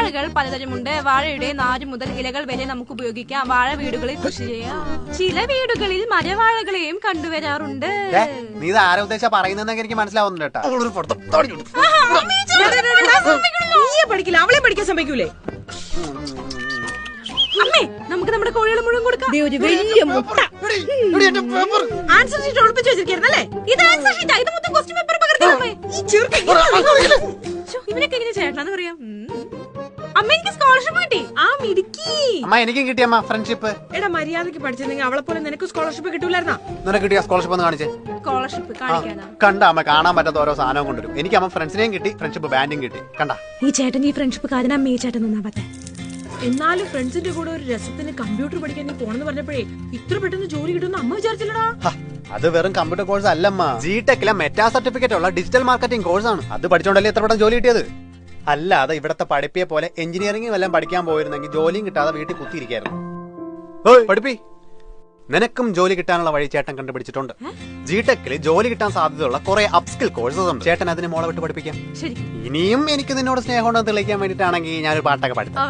വാഴകൾ പലതരമുണ്ട്. വാഴയുടെ നാര് മുതൽ ഇലകൾ വരെ നമുക്ക് ഉപയോഗിക്കാം. വാഴ വീടുകളിൽ കൃഷി ചെയ്യാം. ചില വീടുകളിൽ മരവാഴകളെയും കണ്ടുവരാറുണ്ട്. നീ ആരെ ഉദ്ദേശിച്ച പറയുന്നെന്നൊക്കെ എനിക്ക് മനസ്സിലാവുന്നുണ്ട് കേട്ടോ. പഠിക്കില്ല, അവളെ പഠിക്കാൻ സമ്മതിക്കൂലേ? അമ്മേ, നമുക്ക് നമ്മുടെ കോഴികളെ മുഴുവൻ കൊടുക്കാം. ഒരു വലിയ മുട്ട ആൻസർ ഷീറ്റ് ഒളിപ്പിച്ചു വെച്ചിരിക്കുന്നല്ലേ? ഇത് ആൻസർ ഷീറ്റാ. ഇത് മൊത്തം ക്വസ്റ്റ്യൻ പേപ്പർ പകർത്തി. ഇവനൊക്കെ എങ്ങനെ ചേട്ടനാന്ന് പറയാം. അമ്മ, എനിക്ക് സ്കോളർഷിപ്പ് കിട്ടി. ആ മിടുക്കി. അമ്മ എനിക്കും കിട്ടിയമ്മ ഫ്രണ്ട്ഷിപ്പ്. എടാ, മര്യാദക്ക് പഠിച്ചെങ്കിൽ അവളെ പോലെ നിനക്ക് സ്കോളർഷിപ്പ് കിട്ടൂലായിരുന്നാ? നിനക്ക് കിട്ടിയ സ്കോളർഷിപ്പ് ഒന്ന് കാണിച്ചേ. സ്കോളർഷിപ്പ് കാണിക്കാനാ? കണ്ട അമ്മ, കാണാൻ പറ്റാത്ത ഓരോ സാധനവും കൊണ്ടുവരും. എനിക്ക് അമ്മ ഫ്രണ്ട്സിനെയും കിട്ടി, ഫ്രണ്ട്ഷിപ്പ് ബാൻഡും കിട്ടി. കണ്ട ഈ ചേട്ടൻ ഈ ഫ്രണ്ട്ഷിപ്പ് കാര്യം അമ്മ ഈ ചേട്ടൻ നന്നാവട്ടെ. എന്നാലും ഫ്രണ്ട്സിന്റെ കൂടെ ഒരു രസത്തിന് കമ്പ്യൂട്ടർ പഠിക്കാൻ നീ പോണെന്ന് പറഞ്ഞപ്പോഴേ ഇത്ര പെട്ടെന്ന് ജോലി കിട്ടുമെന്ന് അമ്മ വിചാരിച്ചില്ലടാ. അത് വെറും കമ്പ്യൂട്ടർ കോഴ്സ് അല്ലമ്മ. ജിടെക്കിലെ മെറ്റാ സർട്ടിഫിക്കറ്റ് ഉള്ള ഡിജിറ്റൽ മാർക്കറ്റിംഗ് കോഴ്സാണ്. അത് പഠിച്ചോണ്ടല്ലേ എത്ര പെട്ടെന്ന് ജോലി കിട്ടിയത്. അല്ലാതെ ഇവിടത്തെ പഠിപ്പിയെ പോലെ എഞ്ചിനീയറിംഗ് വല്ലതും പഠിക്കാൻ പോയിരുന്നെങ്കിൽ ജോലിയും കിട്ടാതെ വീട്ടിൽ കുത്തിയിരിക്കായിരുന്നു. പഠിപ്പി, നിനക്കും ജോലി കിട്ടാനുള്ള വഴി ചേട്ടൻ കണ്ടുപിടിച്ചിട്ടുണ്ട്. ജിടെക്കിൽ ജോലി കിട്ടാൻ സാധ്യതയുള്ള കുറെ അപ്സ്കിൽ കോഴ്സസ് ഉണ്ട്. ചേട്ടൻ അതിന് മോളെ വിട്ട് പഠിപ്പിക്കാം. ഇനിയും എനിക്ക് നിന്നോട് സ്നേഹം ഉണ്ടെന്ന് തെളിയിക്കാൻ വേണ്ടിട്ടാണെങ്കിൽ ഞാനൊരു പാട്ടൊക്കെ പഠിത്തം.